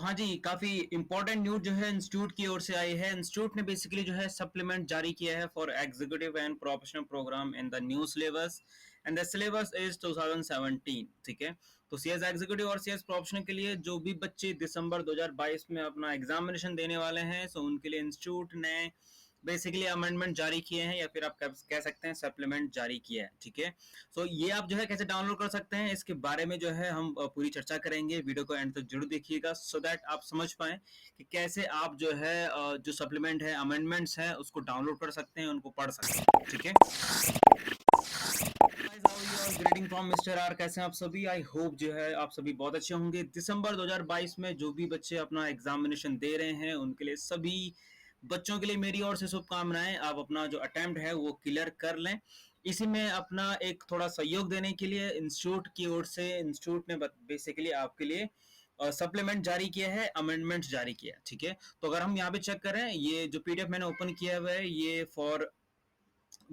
हाँ जी, काफ़ी important news जो है इंस्टीट्यूट की ओर से आई है। इंस्टीट्यूट ने बेसिकली जो है सप्लीमेंट जारी किया है for executive and professional programme in the new syllabus and the syllabus is 2017। ठीक है, तो सीएस एग्जीक्यूटिव और सीएस प्रोफेशनल के लिए जो भी बच्चे दिसंबर 2022 में अपना एग्जामिनेशन देने वाले हैं, सो उनके लिए इंस्टीट्यूट ने बेसिकली अमेंडमेंट जारी किए हैं, या फिर आप कह सकते हैं सप्लीमेंट जारी किया है। ठीक है, सो ये आप जो है कैसे डाउनलोड कर सकते हैं, इसके बारे में जो है हम पूरी चर्चा करेंगे। वीडियो को एंड तक जरूर देखिएगा सो दैट आप समझ पाए कि कैसे आप जो है जो सप्लीमेंट है, अमेंडमेंट्स है, उसको डाउनलोड कर सकते हैं, उनको पढ़ सकते हैं। ठीक है, ग्रीटिंग फ्रॉम मिस्टर आर। कैसे हैं आप सभी? आई होप जो है आप सभी बहुत अच्छे होंगे। दिसंबर 2022 में जो भी बच्चे अपना एग्जामिनेशन दे रहे हैं, उनके लिए सभी बच्चों के लिए मेरी ओर से शुभकामनाएं। आप अपना जो अटेम्प्ट है वो क्लियर कर लें। इसी में अपना एक थोड़ा सहयोग देने के लिए इंस्टीट्यूट की ओर से इंस्टीट्यूट ने बेसिकली आपके लिए सप्लीमेंट जारी किया है, अमेंडमेंट जारी किया है। ठीक है, तो अगर हम यहाँ पे चेक करें, ये जो पीडीएफ मैंने ओपन किया हुआ है ये फॉर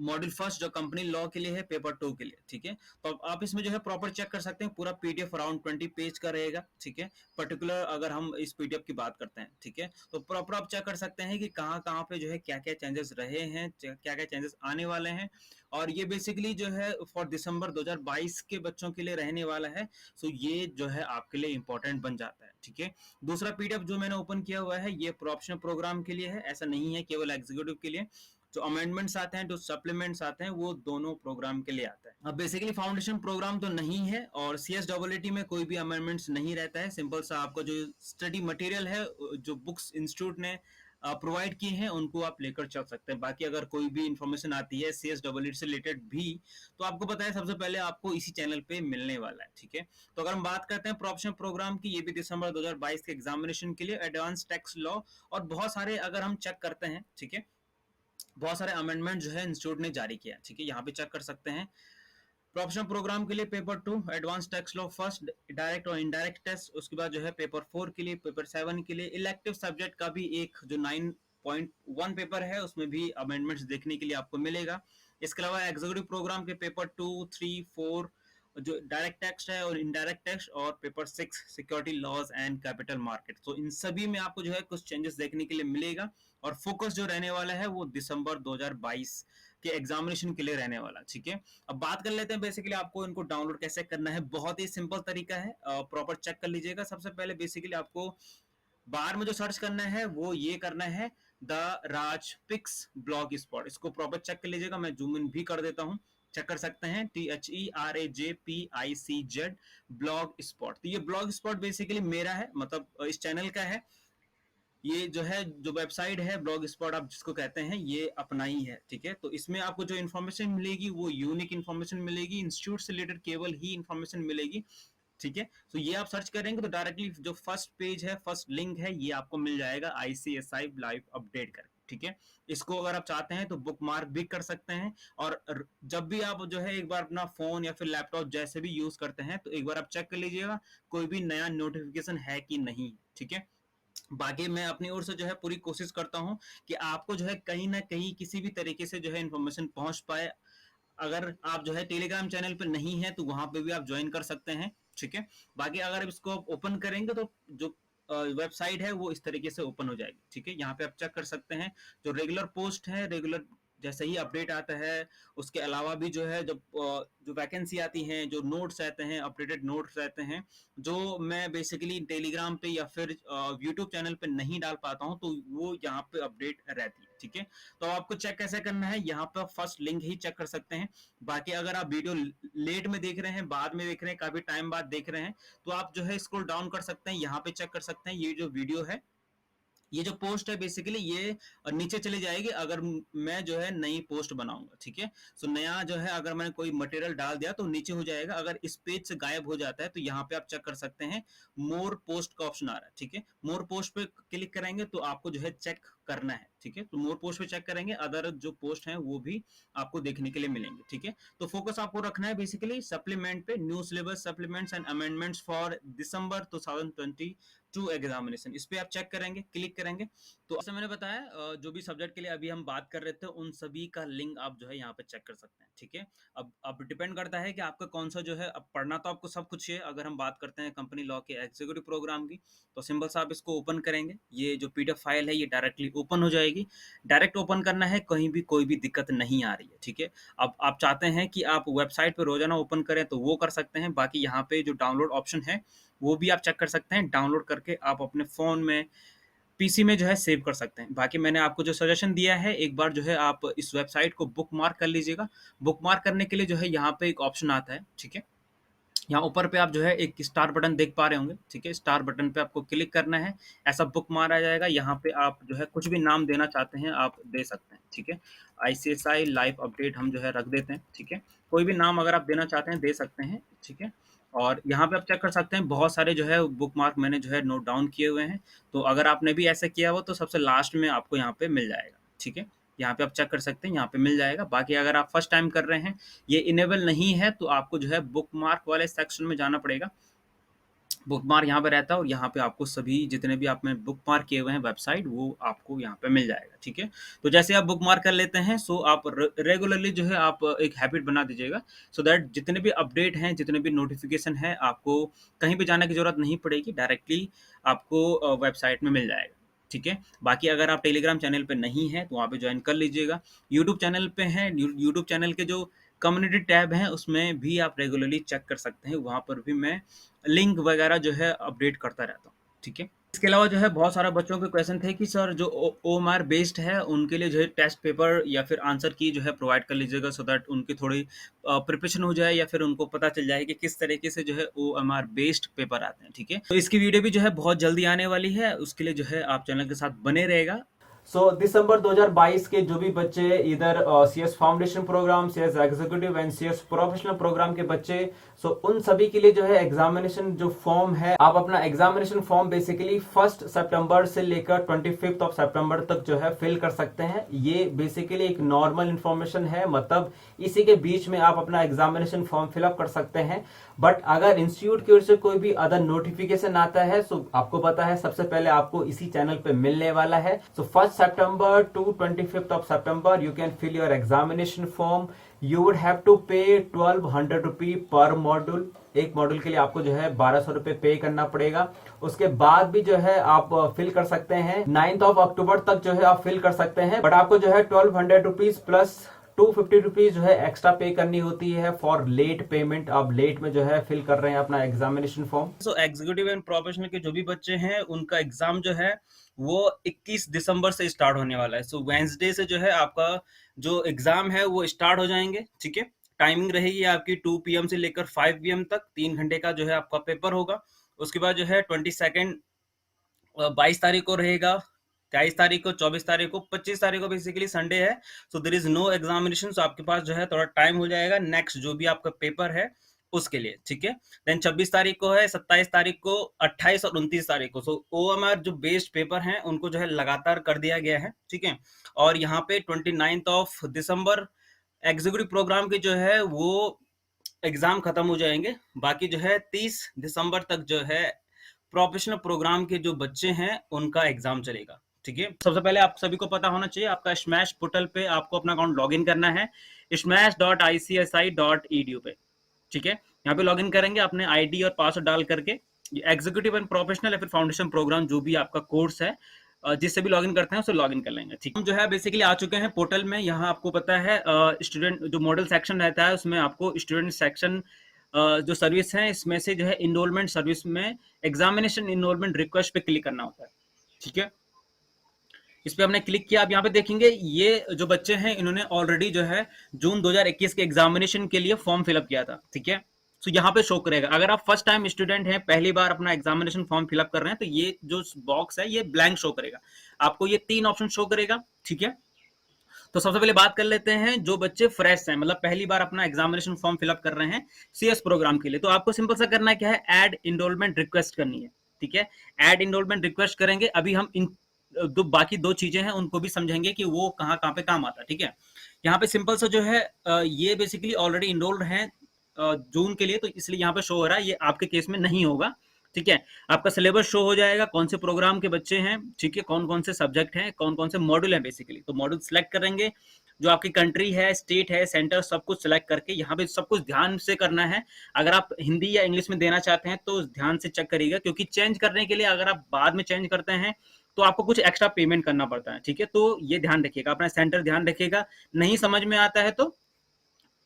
मॉड्यूल फर्स्ट जो कंपनी लॉ के लिए है, पेपर 2 के लिए। ठीक है, तो आप इसमें जो है प्रॉपर चेक कर सकते हैं। पूरा पीडीएफ अराउंड 20 पेज का रहेगा। ठीक है, पर्टिकुलर अगर हम इस पीडीएफ की बात करते हैं, ठीक है, तो प्रॉपर आप चेक कर सकते हैं कि कहाँ कहाँ पे जो है क्या क्या चेंजेस रहे हैं, क्या क्या चेंजेस आने वाले हैं। और ये बेसिकली जो है फॉर दिसंबर 2022 के बच्चों के लिए रहने वाला है। सो ये जो है आपके लिए इंपॉर्टेंट बन जाता है। ठीक है, दूसरा पीडीएफ जो मैंने ओपन किया हुआ है ये प्रोफेशनल प्रोग्राम के लिए है, ऐसा नहीं है केवल एग्जीक्यूटिव के लिए। जो अमेंडमेंट्स आते हैं, जो सप्लीमेंट्स आते हैं, वो दोनों प्रोग्राम के लिए आता है। अब बेसिकली फाउंडेशन प्रोग्राम तो नहीं है और सीएसडब्ल्यूटी में कोई भी अमेंडमेंट्स नहीं रहता है। सिंपल सा आपका जो स्टडी मटेरियल है, जो बुक्स इंस्टीट्यूट ने प्रोवाइड किए हैं, उनको आप लेकर चल सकते हैं। बाकी अगर कोई भी इंफॉर्मेशन आती है सीएसडब्ल्यूटी से रिलेटेड भी, तो आपको पता है सबसे पहले आपको इसी चैनल पे मिलने वाला है। ठीक है, तो अगर हम बात करते हैं प्रोफेशनल प्रोग्राम की, ये भी दिसंबर 2022 के एग्जामिनेशन के लिए एडवांस टैक्स लॉ और बहुत सारे अगर हम चेक करते हैं, ठीक है, बहुत सारे अमेंडमेंट जो है इंस्टीट्यूट ने जारी किया। ठीक है, यहाँ पे चेक कर सकते हैं। प्रोफेशनल प्रोग्राम के लिए paper 2 advance tax law first, direct और इनडायरेक्ट टेस्ट। उसके बाद जो है पेपर 4 के लिए, पेपर 7 के लिए इलेक्टिव सब्जेक्ट का भी एक जो 9.1 पेपर है उसमें भी अमेंडमेंट्स देखने के लिए आपको मिलेगा। इसके अलावा एग्जीक्यूटिव प्रोग्राम के पेपर 2, 3, 4 जो डायरेक्ट टैक्स है और इनडायरेक्ट टैक्स, और paper 6 security laws and capital market. तो इन सभी में आपको जो है कुछ चेंजेस देखने के लिए मिलेगा और फोकस जो रहने वाला है वो दिसंबर 2022 के एग्जामिनेशन के लिए रहने वाला। ठीक है, अब बात कर लेते हैं बेसिकली आपको इनको डाउनलोड कैसे करना है। बहुत ही सिंपल तरीका है, प्रॉपर चेक कर लीजिएगा। सबसे पहले बेसिकली आपको बाहर में जो सर्च करना है वो ये करना है, the Raj pics blogspot. इसको प्रॉपर चेक कर लीजिएगा। मैं जूम इन भी कर देता हूँ, चेक कर सकते हैं, THERAJPICZ ब्लॉग स्पॉट। तो ये ब्लॉग स्पॉट बेसिकली मेरा है, मतलब इस चैनल का है। ये जो है जो वेबसाइट है ब्लॉग स्पॉट आप जिसको कहते हैं, ये अपना ही है। ठीक है, तो इसमें आपको जो इन्फॉर्मेशन मिलेगी वो यूनिक इन्फॉर्मेशन मिलेगी, इंस्टीट्यूट से रिलेटेड केवल ही इन्फॉर्मेशन मिलेगी। ठीक है, तो ये आप सर्च करेंगे तो डायरेक्टली जो फर्स्ट पेज है, फर्स्ट लिंक है, ये आपको मिल जाएगा ICSI लाइव अपडेट करके। ठीक है, इसको अगर आप चाहते हैं तो बुक मार्क भी कर सकते हैं। और जब भी आप जो है एक बार अपना फोन या फिर लैपटॉप जैसे भी यूज करते हैं, तो एक बार आप चेक कर लीजिएगा कोई भी नया नोटिफिकेशन है कि नहीं। ठीक है, बाकी मैं अपनी ओर से जो है पूरी कोशिश करता हूं कि आपको जो है कहीं ना कहीं किसी भी तरीके से जो है इन्फॉर्मेशन पहुंच पाए। अगर आप जो है टेलीग्राम चैनल पे नहीं है तो वहां पे भी आप ज्वाइन कर सकते हैं। ठीक है, बाकी अगर इसको आप ओपन करेंगे तो जो वेबसाइट है वो इस तरीके से ओपन हो जाएगी। ठीक है, यहाँ पे आप चेक कर सकते हैं जो रेगुलर पोस्ट है, रेगुलर जैसे ही अपडेट आता है, उसके अलावा भी जो है जब जो वैकेंसी आती है, जो नोट्स रहते हैं, अपडेटेड नोट्स रहते हैं, जो मैं बेसिकली टेलीग्राम पे या फिर यूट्यूब चैनल पे नहीं डाल पाता हूँ, तो वो यहाँ पे अपडेट रहती है। ठीक है, तो आपको चेक कैसे करना है, यहाँ पे फर्स्ट लिंक ही चेक कर सकते हैं। बाकी अगर आप वीडियो लेट में देख रहे हैं, बाद में देख रहे हैं, काफी टाइम बाद देख रहे हैं, तो आप जो है स्क्रॉल डाउन कर सकते हैं, यहाँ पे चेक कर सकते हैं। ये जो वीडियो है, ये जो पोस्ट है बेसिकली ये नीचे चली जाएगी अगर मैं जो है नई पोस्ट बनाऊंगा। ठीक है, सो नया जो है अगर मैंने कोई मटेरियल डाल दिया तो नीचे हो जाएगा। अगर इस पेज से गायब हो जाता है तो यहाँ पे आप चेक कर सकते हैं, मोर पोस्ट का ऑप्शन आ रहा है। ठीक है, मोर पोस्ट पे क्लिक करेंगे तो आपको जो है चेक करना है। ठीक है, तो मोर पोस्ट पे चेक करेंगे, अदर जो पोस्ट है वो भी आपको देखने के लिए मिलेंगे। ठीक है, तो फोकस आपको रखना है बेसिकली सप्लीमेंट पे, new syllabus supplements and amendments for December 2020। To examination, इस पे आप चेक करेंगे, क्लिक करेंगे तो जैसे मैंने बताया जो भी सब्जेक्ट के लिए अभी हम बात कर रहे थे उन सभी का लिंक आप जो है यहाँ पे चेक कर सकते हैं। ठीक है, अब डिपेंड करता है कि आपका कौन सा जो है, अब पढ़ना तो आपको सब कुछ है। अगर हम बात करते हैं कंपनी लॉ के एग्जीक्यूटिव प्रोग्राम की, तो सिंपल सा आप इसको ओपन करेंगे, ये जो पीडीएफ फाइल है ये डायरेक्टली ओपन हो जाएगी। डायरेक्ट ओपन करना है, कहीं भी कोई भी दिक्कत नहीं आ रही है। ठीक है, अब आप चाहते हैं कि आप वेबसाइट पे रोजाना ओपन करें तो वो कर सकते हैं। बाकी यहाँ पे जो डाउनलोड ऑप्शन है वो भी आप चेक कर सकते हैं, डाउनलोड करके आप अपने फोन में, पीसी में जो है सेव कर सकते हैं। बाकी मैंने आपको जो सजेशन दिया है, एक बार जो है आप इस वेबसाइट को बुक मार्क कर लीजिएगा। बुक मार्क करने के लिए जो है यहाँ पे एक ऑप्शन आता है। ठीक है, यहाँ ऊपर पे आप जो है एक स्टार बटन देख पा रहे होंगे। ठीक है, स्टार बटन पे आपको क्लिक करना है, ऐसा बुक मार आ जाएगा। यहाँ पे आप जो है कुछ भी नाम देना चाहते हैं आप दे सकते हैं। ठीक है, आईसीएसआई लाइव अपडेट हम जो है रख देते हैं। ठीक है, कोई भी नाम अगर आप देना चाहते हैं दे सकते हैं। ठीक है, और यहाँ पे आप चेक कर सकते हैं, बहुत सारे जो है बुक मार्क मैंने जो है नोट डाउन किए हुए हैं। तो अगर आपने भी ऐसे किया हो तो सबसे लास्ट में आपको यहाँ पे मिल जाएगा। ठीक है, यहाँ पे आप चेक कर सकते हैं, यहाँ पे मिल जाएगा। बाकी अगर आप फर्स्ट टाइम कर रहे हैं, ये इनेबल नहीं है, तो आपको जो है बुक मार्क वाले सेक्शन में जाना पड़ेगा। बुक मार्क यहाँ पे रहता है और यहाँ पे आपको सभी जितने भी आपने बुक मार्क किए हुए हैं वेबसाइट, वो आपको यहाँ पे मिल जाएगा। ठीक है, तो जैसे आप बुक मार्क कर लेते हैं, सो आप रेगुलरली जो है आप एक हैबिट बना दीजिएगा, सो दैट जितने भी अपडेट हैं, जितने भी नोटिफिकेशन है, आपको कहीं भी जाने की जरूरत नहीं पड़ेगी, डायरेक्टली आपको वेबसाइट में मिल जाएगा। ठीक है, बाकी अगर आप टेलीग्राम चैनल पे नहीं है तो वहाँ पे ज्वाइन कर लीजिएगा। यूट्यूब चैनल पे हैं, यूट्यूब चैनल के जो कम्युनिटी टैब है उसमें भी आप रेगुलरली चेक कर सकते हैं, वहाँ पर भी मैं लिंक वगैरह जो है अपडेट करता रहता हूँ। ठीक है, इसके अलावा जो है बहुत सारा बच्चों के क्वेश्चन थे कि सर जो ओएमआर बेस्ड है उनके लिए जो है टेस्ट पेपर या फिर आंसर की जो है प्रोवाइड कर लीजिएगा, सो दैट उनकी थोड़ी प्रिपरेशन हो जाए, या फिर उनको पता चल जाए कि किस तरीके से जो है ओएमआर बेस्ड पेपर आते हैं। ठीक है, तो इसकी वीडियो भी जो है बहुत जल्दी आने वाली है, उसके लिए जो है आप चैनल के साथ बने रहेगा। दिसंबर 2022 के जो भी बच्चे इधर CS foundation program, CS executive and CS professional program के बच्चे, उन सभी के लिए जो है एग्जामिनेशन जो फॉर्म है, आप अपना एग्जामिनेशन फॉर्म बेसिकली 1 सितंबर से लेकर 25 सितंबर तक जो है फिल कर सकते हैं। ये बेसिकली एक नॉर्मल इंफॉर्मेशन है, मतलब इसी के बीच में आप अपना एग्जामिनेशन फॉर्म फिलअप कर सकते हैं। बट अगर इंस्टीट्यूट की ओर से कोई भी अदर नोटिफिकेशन आता है, आपको पता है सबसे पहले आपको इसी चैनल पे मिलने वाला है। 1 September to 25 September you can fill your examination form. You would have to pay 1200 रुपी पर मॉड्यूल। एक मॉड्यूल के लिए आपको जो है 1200 रुपए पे करना पड़ेगा। उसके बाद भी जो है आप फिल कर सकते हैं, 9 अक्टूबर तक जो है आप फिल कर सकते हैं। बट आपको जो है 1200 रुपीज प्लस 250 रुपीज जो है एक्स्ट्रा पे करनी होती है फॉर लेट पेमेंट। आप लेट में जो है फिल कर रहे हैं अपना examination form. So executive and professional के जो भी बच्चे हैं उनका एग्जाम जो है वो 21 दिसंबर से स्टार्ट होने वाला है। सो वेंसडे से जो है आपका जो एग्जाम है वो स्टार्ट हो जाएंगे। ठीक है, टाइमिंग रहेगी आपकी 2 PM से लेकर 5 PM तक, 3 घंटे का जो है आपका पेपर होगा। उसके बाद जो है 22 22 तारीख को रहेगा, 23 तारीख को, 24 तारीख को, 25 तारीख को बेसिकली संडे है। So there is no examination, so आपके पास जो है थोड़ा टाइम हो जाएगा नेक्स्ट जो भी आपका पेपर है उसके लिए। ठीक है, देन 26 तारीख को है, 27 तारीख को, 28 और 29 तारीख को। सो ओएमआर जो बेस्ड पेपर हैं उनको जो है लगातार कर दिया गया है। ठीक है, और यहाँ पे 29 दिसंबर एग्जीक्यूटिव प्रोग्राम के जो है वो एग्जाम खत्म हो जाएंगे। बाकी जो है 30 दिसंबर तक जो है प्रोफेशनल प्रोग्राम के जो बच्चे हैं उनका एग्जाम चलेगा। ठीक है, सबसे पहले आप सभी को पता होना चाहिए, आपका स्मैश पोर्टल पे आपको अपना अकाउंट लॉगिन करना है, smash.icsi.edu पे। ठीक है, यहाँ पे लॉगिन करेंगे अपने आईडी और पासवर्ड डाल करके, एग्जीक्यूटिव एंड प्रोफेशनल या फिर फाउंडेशन प्रोग्राम जो भी आपका कोर्स है जिससे भी लॉगिन करते हैं उसे लॉगिन कर लेंगे। ठीक, हम जो है बेसिकली आ चुके हैं पोर्टल में। यहाँ आपको पता है स्टूडेंट जो मॉडल सेक्शन रहता है उसमें आपको स्टूडेंट सेक्शन जो सर्विस है इसमें से जो है इनरोलमेंट सर्विस में एग्जामिनेशन इनरोलमेंट रिक्वेस्ट पे क्लिक करना होता है। ठीक है, इस पे हमने क्लिक किया। आप यहाँ पे देखेंगे ये जो बच्चे हैं इन्होंने ऑलरेडी जो है जून 2021 के एग्जामिनेशन के लिए फॉर्म फिलअप किया था। ठीक है, तो यहाँ पे शो करेगा। अगर आप फर्स्ट टाइम स्टूडेंट हैं, पहली बार अपना एग्जामिनेशन फॉर्म फिलअप कर रहे हैं, तो ये जो बॉक्स है ये ब्लैंक शो करेगा, आपको ये 3 ऑप्शन शो करेगा। ठीक है, तो सबसे पहले बात कर लेते हैं जो बच्चे फ्रेश हैं, मतलब पहली बार अपना एग्जामिनेशन फॉर्म फिलअप कर रहे हैं सीएस प्रोग्राम के लिए, तो आपको सिंपल सा करना है क्या है, ऐड इनरोलमेंट रिक्वेस्ट करनी है। ठीक है, ऐड इनरोलमेंट रिक्वेस्ट करेंगे। अभी हम इन बाकी 2 चीजें हैं उनको भी समझेंगे कि वो कहाँ कहाँ पे काम आता है। ठीक है, यहाँ पे सिंपल सा जो है ये बेसिकली ऑलरेडी इनरोल्ड है जून के लिए, तो इसलिए यहाँ पे शो हो रहा है, ये आपके केस में नहीं होगा। ठीक है। आपका सिलेबस शो हो जाएगा, कौन से प्रोग्राम के बच्चे हैं, ठीक है, कौन कौन से सब्जेक्ट हैं, कौन कौन से मॉड्यूल हैं बेसिकली। तो मॉड्यूल सेलेक्ट करेंगे, जो आपकी कंट्री है, स्टेट है, सेंटर, सब कुछ सेलेक्ट करके यहाँ पे सब कुछ ध्यान से करना है। अगर आप हिंदी या इंग्लिश में देना चाहते हैं तो ध्यान से चेक करिएगा, क्योंकि चेंज करने के लिए अगर आप बाद में चेंज करते हैं तो आपको कुछ एक्स्ट्रा पेमेंट करना पड़ता है, ठीक है। तो ये ध्यान रखिएगा, अपना सेंटर ध्यान रखिएगा। नहीं समझ में आता है तो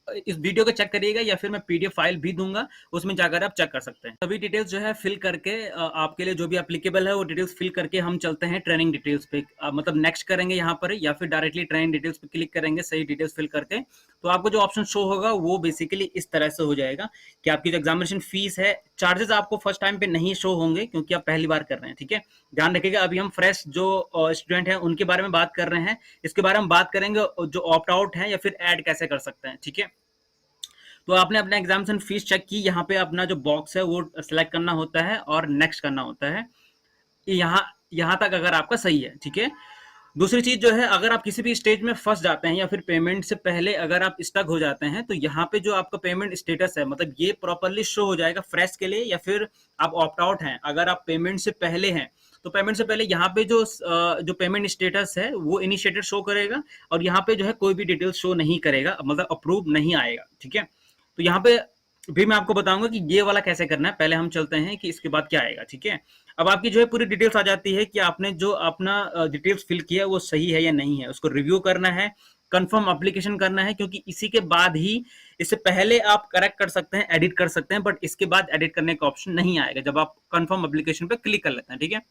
इस वीडियो को चेक करिएगा, या फिर मैं पीडीएफ फाइल भी दूंगा, उसमें जाकर आप चेक कर सकते हैं। सभी डिटेल्स जो है फिल करके आपके लिए जो भी एप्लीकेबल है वो डिटेल्स फिल करके हम चलते हैं ट्रेनिंग डिटेल्स पे। मतलब नेक्स्ट करेंगे यहाँ पर, या फिर डायरेक्टली ट्रेनिंग डिटेल्स पे क्लिक करेंगे सही डिटेल्स फिल करके। तो आपको जो ऑप्शन शो होगा वो बेसिकली इस तरह से हो जाएगा कि आपकी जो एग्जामिनेशन फीस है, चार्जेस आपको फर्स्ट टाइम पे नहीं शो होंगे क्योंकि आप पहली बार कर रहे हैं, ठीक है। ध्यान रखिएगा, अभी हम फ्रेश जो स्टूडेंट हैं उनके बारे में बात कर रहे हैं। इसके बारे में बात करेंगे जो ऑप्ट आउट है या फिर ऐड कैसे कर सकते हैं, ठीक है। तो आपने अपना एग्जामिनेशन फीस चेक की, यहाँ पे अपना जो बॉक्स है वो सिलेक्ट करना होता है और नेक्स्ट करना होता है। यहाँ तक अगर आपका सही है, ठीक है। दूसरी चीज जो है, अगर आप किसी भी स्टेज में फंस जाते हैं या फिर पेमेंट से पहले अगर आप स्टक हो जाते हैं, तो यहाँ पे जो आपका पेमेंट स्टेटस है, मतलब ये प्रॉपरली शो हो जाएगा फ्रेश के लिए, या फिर आप ऑप्ट आउट हैं। अगर आप पेमेंट से पहले हैं तो पेमेंट से पहले यहाँ पे जो पेमेंट स्टेटस है वो इनिशिएटेड शो करेगा, और यहाँ पे जो है कोई भी डिटेल शो नहीं करेगा, मतलब अप्रूव नहीं आएगा, ठीक है। तो यहाँ पे भी मैं आपको बताऊंगा कि ये वाला कैसे करना है। पहले हम चलते हैं कि इसके बाद क्या आएगा, ठीक है। अब आपकी जो है पूरी डिटेल्स आ जाती है कि आपने जो अपना डिटेल्स फिल किया वो सही है या नहीं है, उसको रिव्यू करना है, कंफर्म एप्लीकेशन करना है, क्योंकि इसी के बाद ही, इससे पहले आप करेक्ट कर सकते हैं, एडिट कर सकते हैं, बट इसके बाद एडिट करने का ऑप्शन नहीं आएगा जब आप कंफर्म एप्लीकेशन पे क्लिक कर लेते हैं, ठीक है।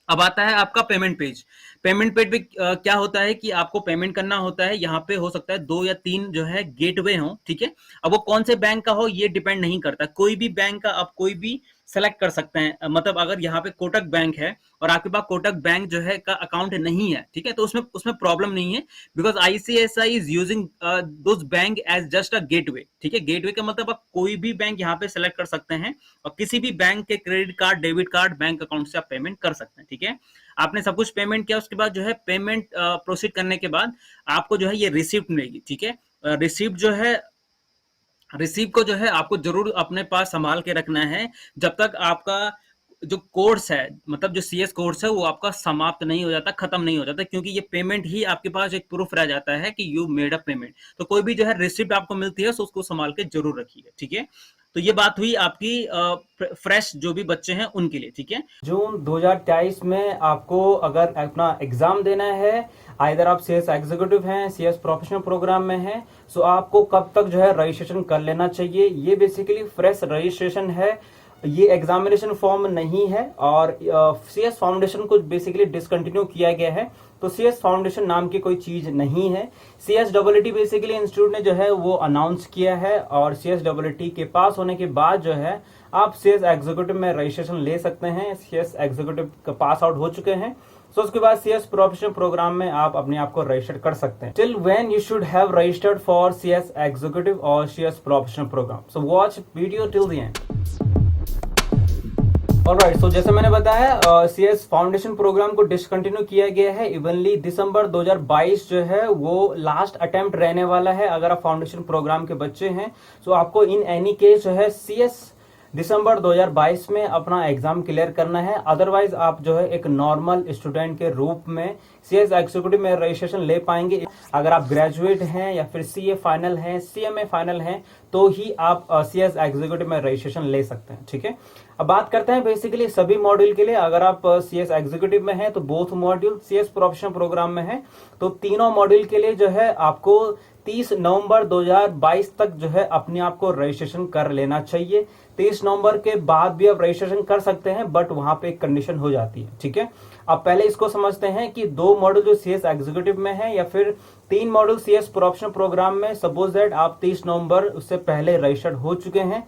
अब आता है आपका पेमेंट पेज। पेमेंट पेज पे क्या होता है कि आपको पेमेंट करना होता है। यहाँ पे हो सकता है 2 या 3 जो है गेटवे हो, ठीक है। अब वो कौन से बैंक का हो ये डिपेंड नहीं करता, कोई भी बैंक का आप कोई भी सेलेक्ट कर सकते हैं। मतलब अगर यहाँ पे कोटक बैंक है और आपके पास कोटक बैंक जो है का अकाउंट नहीं है, ठीक है, तो उसमें प्रॉब्लम नहीं है, because ICICI is using those bank as just a gateway, ठीक है। गेटवे का मतलब आप कोई भी बैंक यहाँ पे सेलेक्ट कर सकते हैं और किसी भी बैंक के credit card, debit card, bank account से आप पेमेंट कर सकते हैं, ठीक है। आपने सब कुछ पेमेंट किया, उसके बाद जो है पेमेंट प्रोसीड करने के बाद आपको जो है ये रिसिप्ट मिलेगी, ठीक है। रिसिप्ट को जो है आपको जरूर अपने पास संभाल के रखना है जब तक आपका जो कोर्स है, मतलब जो सीएस कोर्स है वो आपका समाप्त नहीं हो जाता, खत्म नहीं हो जाता, क्योंकि ये पेमेंट ही आपके पास एक प्रूफ रह जाता है कि यू मेड अ पेमेंट। तो कोई भी जो है रिसिप्ट आपको मिलती है तो उसको संभाल के जरूर रखिए, ठीक है। तो ये बात हुई आपकी फ्रेश जो भी बच्चे हैं उनके लिए, ठीक है। जून 2023 में आपको अगर अपना एग्जाम देना है, आइदर आप सीएस एग्जीक्यूटिव हैं, सीएस प्रोफेशनल प्रोग्राम में हैं, सो आपको कब तक जो है रजिस्ट्रेशन कर लेना चाहिए। ये बेसिकली फ्रेश रजिस्ट्रेशन है, ये एग्जामिनेशन फॉर्म नहीं है, और सीएस फाउंडेशन को बेसिकली डिसकंटिन्यू किया गया है, तो सीएस फाउंडेशन नाम की कोई चीज नहीं है। सीएसडब्ल्यूटी बेसिकली इंस्टीट्यूट ने जो है वो अनाउंस किया है, और सीएसडब्ल्यूटी के पास होने के बाद जो है आप सीएस एग्जीक्यूटिव में रजिस्ट्रेशन ले सकते हैं। सीएस एग्जीक्यूटिव का पास आउट हो चुके हैं, सो उसके बाद सीएस प्रोफेशनल प्रोग्राम में आप अपने आप को रजिस्टर कर सकते हैं। Till when you should have registered for CS executive और CS professional programme, so watch video till the end. Alright, so जैसे मैंने बताया सीएस फाउंडेशन प्रोग्राम को डिसकंटिन्यू किया गया है। इवनली दिसंबर 2022 जो है वो लास्ट अटेम्प्ट रहने वाला है अगर आप फाउंडेशन प्रोग्राम के बच्चे हैं। सो आपको इन एनी केस जो है सीएस दिसंबर 2022 में अपना एग्जाम क्लियर करना है, अदरवाइज आप जो है एक नॉर्मल स्टूडेंट के रूप में सीएस एग्जीक्यूटिव में रजिस्ट्रेशन ले पाएंगे। अगर आप ग्रेजुएट हैं या फिर सीए फाइनल हैं, सीएमए फाइनल हैं, तो ही आप सीएस एग्जीक्यूटिव में रजिस्ट्रेशन ले सकते हैं, ठीक है। अब बात करते हैं बेसिकली सभी मॉड्यूल के लिए। अगर आप सीएस एग्जीक्यूटिव में हैं तो both module, CS professional program में है तो तीनों मॉड्यूल के लिए जो है आपको 30 नवंबर 2022 तक जो है अपने आप को रजिस्ट्रेशन कर लेना चाहिए। 30 नवंबर के बाद भी आप रजिस्ट्रेशन कर सकते हैं, बट वहां पे एक कंडीशन हो जाती है, ठीक है। अब पहले इसको समझते हैं कि 2 मॉड्यूल जो सीएस एग्जीक्यूटिव में है या फिर 3 मॉड्यूल सीएस प्रोफेशनल प्रोग्राम में, सपोज दैट आप 30 नवंबर उससे पहले रजिस्टर्ड हो चुके हैं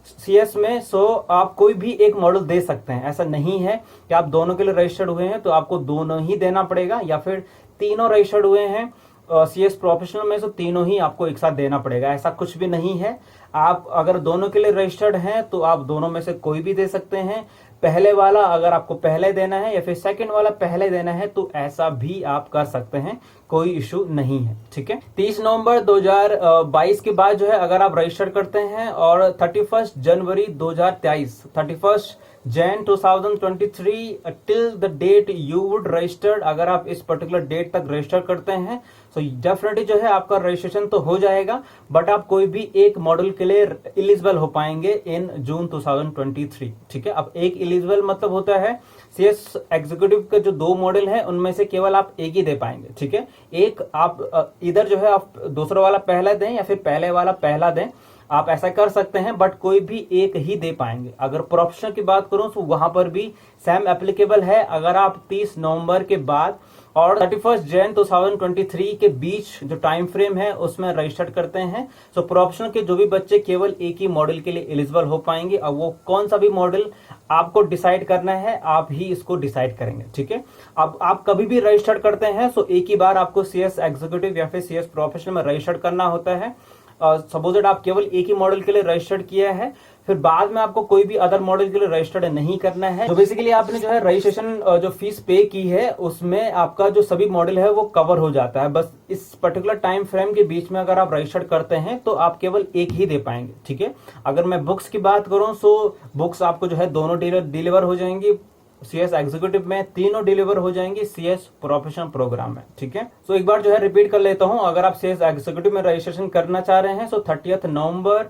सीएस में, सो आप कोई भी एक मॉड्यूल दे सकते हैं। ऐसा नहीं है कि आप दोनों के लिए रजिस्टर्ड हुए हैं तो आपको दोनों ही देना पड़ेगा, या फिर तीनों रजिस्टर्ड हुए हैं सीएस प्रोफेशनल में तो तीनों ही आपको एक साथ देना पड़ेगा, ऐसा कुछ भी नहीं है। आप अगर दोनों के लिए रजिस्टर्ड हैं तो आप दोनों में से कोई भी दे सकते हैं। पहले वाला अगर आपको पहले देना है या फिर सेकंड वाला पहले देना है तो ऐसा भी आप कर सकते हैं, कोई इशू नहीं है, ठीक है। 30 नवंबर 2022 के बाद जो है अगर आप रजिस्टर करते हैं और 31 जनवरी 2023 Jan 2023 till the date you would registered, अगर आप इस पर्टिकुलर डेट तक रजिस्टर करते हैं तो डेफिनेटली जो है आपका रजिस्ट्रेशन तो हो जाएगा, बट आप कोई भी एक मॉडल के लिए एलिजिबल हो पाएंगे इन जून 2023। ठीक है, अब एक एलिजिबल मतलब होता है सीएस एग्जीक्यूटिव के जो 2 मॉडल हैं उनमें से केवल आप एक ही दे पाएंगे। ठीक है, एक आप इधर जो है आप दूसरा वाला पहला दें या फिर पहले वाला पहला दें, आप ऐसा कर सकते हैं, बट कोई भी एक ही दे पाएंगे। अगर प्रोफेशनल की बात करूं तो वहां पर भी सेम एप्लीकेबल है। अगर आप 30 नवंबर के बाद और 31 जैन 2023 के बीच जो टाइम फ्रेम है उसमें रजिस्टर करते हैं, तो प्रोफेशनल के जो भी बच्चे केवल एक ही मॉडल के लिए एलिजिबल हो पाएंगे। अब वो कौन सा भी मॉडल आपको डिसाइड करना है, आप ही इसको डिसाइड करेंगे। ठीक है, अब आप कभी भी रजिस्टर करते हैं तो एक ही बार आपको सीएस एग्जीक्यूटिव या फिर सीएस प्रोफेशनल में रजिस्टर करना होता है। सपोज आप केवल एक ही मॉडल के लिए रजिस्टर्ड किया है, फिर बाद में आपको कोई भी अदर मॉडल के लिए रजिस्टर्ड नहीं करना है। तो बेसिकली आपने जो है रजिस्ट्रेशन जो फीस पे की है उसमें आपका जो सभी मॉडल है वो कवर हो जाता है। बस इस पर्टिकुलर टाइम फ्रेम के बीच में अगर आप रजिस्टर्ड करते हैं तो आप केवल एक ही दे पाएंगे। ठीक है, अगर मैं बुक्स की बात करूं तो बुक्स आपको जो है दोनों डिलीवर हो जाएंगी। सीएस एग्जीक्यूटिव में तीनों डिलीवर हो जाएंगी सीएस प्रोफेशनल प्रोग्राम में। ठीक है, तो एक बार जो है रिपीट कर लेता हूं, अगर आप सीएस एग्जीक्यूटिव में रजिस्ट्रेशन करना चाह रहे हैं तो 30 नवंबर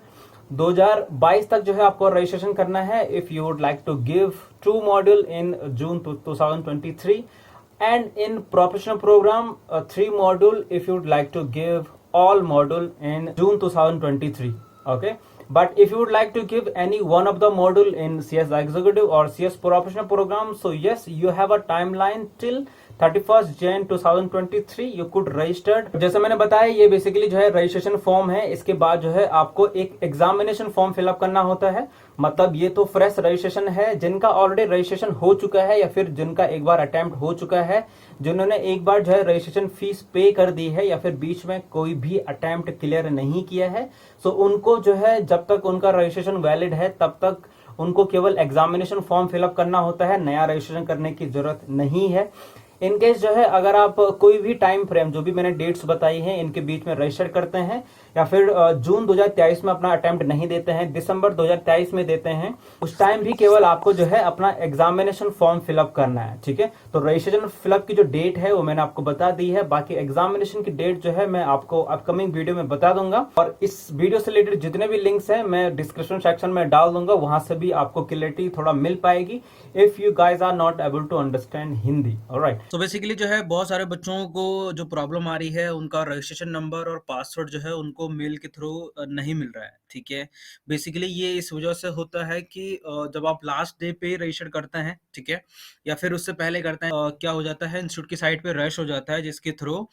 2022 तक जो है आपको रजिस्ट्रेशन करना है। If you would like to give 2 module in June 2023 and in professional program 3 module if you would like to give all module in June 2023. Okay, but if you would like to give any one of the module in CS executive or CS professional program, so yes, you have a timeline till 31st Jan 2023 you could registered। जैसे मैंने बताया ये basically जो है registration form है, इसके बाद जो है आपको एक एग्जामिनेशन फॉर्म फिलअप करना होता है। मतलब ये तो फ्रेश रजिस्ट्रेशन है, जिनका ऑलरेडी रजिस्ट्रेशन हो चुका है या फिर जिनका एक बार अटेम्प्ट हो चुका है, जिन्होंने एक बार जो है रजिस्ट्रेशन फीस पे कर दी है या फिर बीच में कोई भी अटेम्प्ट क्लियर नहीं किया है, तो उनको जो है जब तक उनका रजिस्ट्रेशन वैलिड है तब तक उनको केवल एग्जामिनेशन फॉर्म फिलअप करना होता है, नया रजिस्ट्रेशन करने की जरूरत नहीं है। इनकेस जो है अगर आप कोई भी टाइम फ्रेम जो भी मैंने डेट्स बताई हैं इनके बीच में रजिस्टर करते हैं या फिर जून 2023 में अपना अटेम्प्ट नहीं देते हैं, दिसंबर 2023 में देते हैं, उस टाइम भी केवल आपको जो है अपना एग्जामिनेशन फॉर्म फिलअप करना है। ठीक है, तो रजिस्ट्रेशन फिलअप की जो डेट है वो मैंने आपको बता दी है, बाकी एग्जामिनेशन की डेट जो है मैं आपको अपकमिंग वीडियो में बता दूंगा। और इस वीडियो से रिलेटेड जितने भी लिंक्स हैं मैं डिस्क्रिप्शन सेक्शन में डाल दूंगा, वहां से भी आपको क्लियरिटी थोड़ा मिल पाएगी if you guys are not able to understand Hindi. Alright, तो बेसिकली जो है बहुत सारे बच्चों को जो प्रॉब्लम आ रही है उनका रजिस्ट्रेशन नंबर और पासवर्ड जो है उनको मेल के थ्रू नहीं मिल रहा है। ठीक है, बेसिकली ये इस वजह से होता है कि जब आप लास्ट डे पे रजिस्टर करते हैं, ठीक है, या फिर उससे पहले करते हैं, क्या हो जाता है इंस्टीट्यूट की साइट पे रश हो जाता है, जिसके थ्रू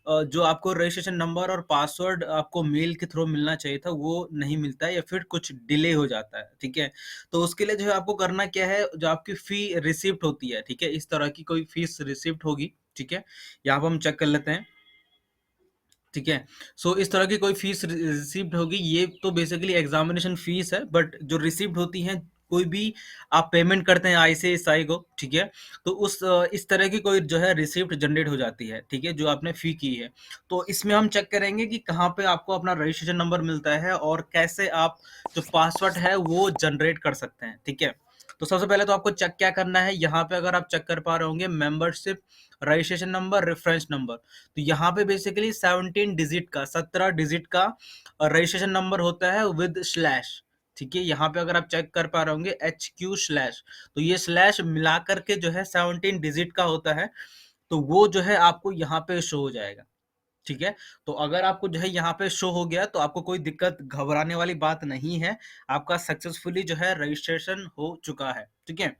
जो आपको रजिस्ट्रेशन नंबर और पासवर्ड आपको मेल के थ्रू मिलना चाहिए था वो नहीं मिलता है या फिर कुछ डिले हो जाता है। ठीक है, तो उसके लिए जो है आपको करना क्या है, जो आपकी फी रिसिप्ट होती है, ठीक है, इस तरह की कोई फीस रिसिप्ट होगी। ठीक है, यहाँ पर हम चेक कर लेते हैं। ठीक है, सो इस तरह की कोई फीस रिसिप्ट होगी, ये तो बेसिकली एग्जामिनेशन फीस है, बट जो रिसिप्ट होती है कोई भी आप पेमेंट करते हैं आईसीआईसीआई को, ठीक है, तो उस इस तरह की कोई जो है रिसिप्ट जनरेट हो जाती है। ठीक है, जो आपने फी की है, तो इसमें हम चेक करेंगे कि कहाँ पे आपको अपना रजिस्ट्रेशन नंबर मिलता है और कैसे आप जो पासवर्ड है वो जनरेट कर सकते हैं। ठीक है, तो सबसे पहले तो आपको चेक क्या करना है, यहाँ पे अगर आप चेक कर पा रहे होंगे membership registration number reference number, तो यहाँ पे बेसिकली 17 डिजिट का रजिस्ट्रेशन नंबर होता है विद स्लैश। ठीक है, यहाँ पे अगर आप चेक कर पा रहे होंगे HQ स्लैश, तो ये स्लैश मिला करके जो है 17 डिजिट का होता है, तो वो जो है आपको यहाँ पे शो हो जाएगा। ठीक है, तो अगर आपको जो है यहाँ पे शो हो गया तो आपको कोई दिक्कत घबराने वाली बात नहीं है, आपका सक्सेसफुली जो है रजिस्ट्रेशन हो चुका है। ठीक है,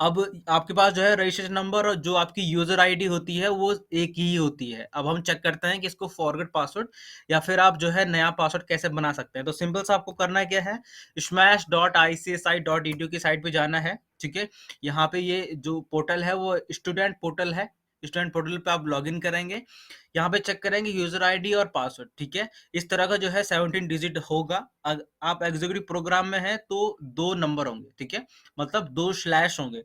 अब आपके पास जो है रजिस्ट्रेशन नंबर और जो आपकी यूजर आईडी होती है वो एक ही होती है। अब हम चेक करते हैं कि इसको फॉरगेट पासवर्ड या फिर आप जो है नया पासवर्ड कैसे बना सकते हैं। तो सिंपल सा आपको करना क्या है, smash.icsi.edu की साइट पे जाना है। ठीक है, यहाँ पे ये जो पोर्टल है वो स्टूडेंट पोर्टल है, स्टूडेंट पोर्टल पे आप लॉगिन करेंगे, यहाँ पे चेक करेंगे यूजर आईडी और पासवर्ड। ठीक है, इस तरह का जो है 17 डिजिट होगा। आप एग्जीक्यूटिव प्रोग्राम में है तो 2 नंबर होंगे। ठीक है, मतलब 2 स्लैश होंगे।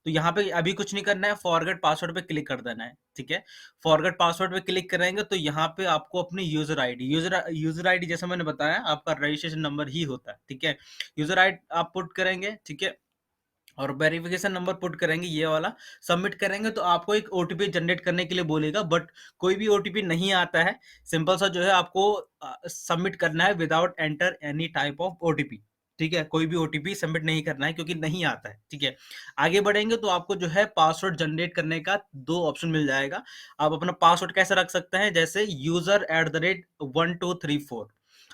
तो यहाँ पे अभी कुछ नहीं करना है, फॉरगेट पासवर्ड पे क्लिक कर देना है। ठीक है, फॉरगेट पासवर्ड पे क्लिक करेंगे तो यहाँ पे आपको अपनी यूजर आईडी जैसे मैंने बताया आपका रजिस्ट्रेशन नंबर ही होता है। ठीक है, यूजर आईडी आप पुट करेंगे। ठीक है, और वेरिफिकेशन नंबर पुट करेंगे ये वाला, सबमिट करेंगे तो आपको एक ओटीपी जनरेट करने के लिए बोलेगा, बट कोई भी ओटीपी नहीं आता है। सिंपल सा जो है आपको सबमिट करना है without enter any type of OTP. ठीक है, कोई भी ओटीपी सबमिट नहीं करना है क्योंकि नहीं आता है। ठीक है, आगे बढ़ेंगे तो आपको जो है पासवर्ड जनरेट करने का 2 ऑप्शन मिल जाएगा। आप अपना पासवर्ड कैसे रख सकते हैं, जैसे user at the rate 1234,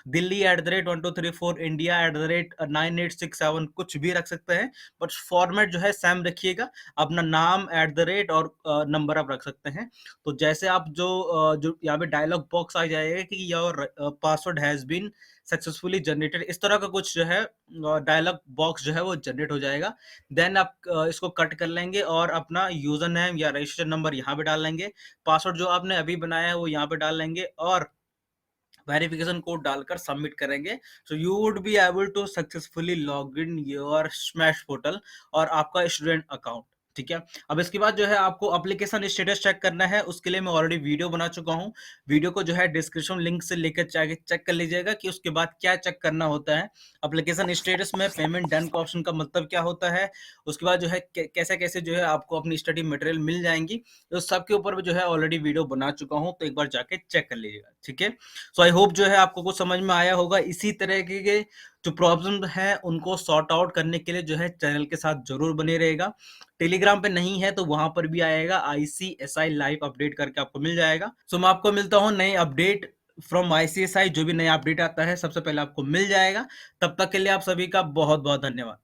Delhi at the rate 1234, India at the rate 9867, कुछ भी रख सकते हैं, बट फॉर्मेट जो है सेम रखिएगा। अपना नाम एट द रेट और नंबर आप रख सकते हैं। तो जैसे आप जो यहाँ पे डायलॉग बॉक्स आ जाएगा कि your password has been successfully generated, इस तरह का कुछ जो है डायलॉग बॉक्स जो है वो जनरेट हो जाएगा। देन आप इसको कट कर लेंगे और अपना यूजर नेम या रजिस्ट्रेशन नंबर यहाँ पे डाल लेंगे। पासवर्ड जो आपने अभी बनाया है वो यहाँ पे डाल लेंगे और वेरिफिकेशन कोड डालकर सबमिट करेंगे। So you would be able to successfully log in your SMASH portal और आपका स्टूडेंट अकाउंट। ठीक है, अब इसके बाद जो है आपको एप्लीकेशन स्टेटस चेक करना है। उसके लिए मैं ऑलरेडी वीडियो बना चुका हूँ। वीडियो को जो है डिस्क्रिप्शन लिंक से लेकर चेक कर लीजिएगा कि उसके बाद क्या चेक करना होता है। एप्लीकेशन स्टेटस में पेमेंट डन का ऑप्शन का मतलब क्या होता है, उसके बाद जो है कैसे कैसे जो है आपको अपनी स्टडी मटेरियल मिल जाएंगी, तो सबके ऊपर भी जो है ऑलरेडी वीडियो बना चुका हूँ, तो एक बार जाके चेक कर लीजिएगा। ठीक है, सो आई होप जो है आपको कुछ समझ में आया होगा। इसी तरह के जो प्रॉब्लम है उनको सॉर्ट आउट करने के लिए जो है चैनल के साथ जरूर बने रहेगा। टेलीग्राम पे नहीं है तो वहां पर भी आएगा, ICSI लाइव अपडेट करके आपको मिल जाएगा। सो मैं आपको मिलता हूँ नए अपडेट फ्रॉम ICSI, जो भी नया अपडेट आता है सबसे पहले आपको मिल जाएगा। तब तक के लिए आप सभी का बहुत बहुत धन्यवाद।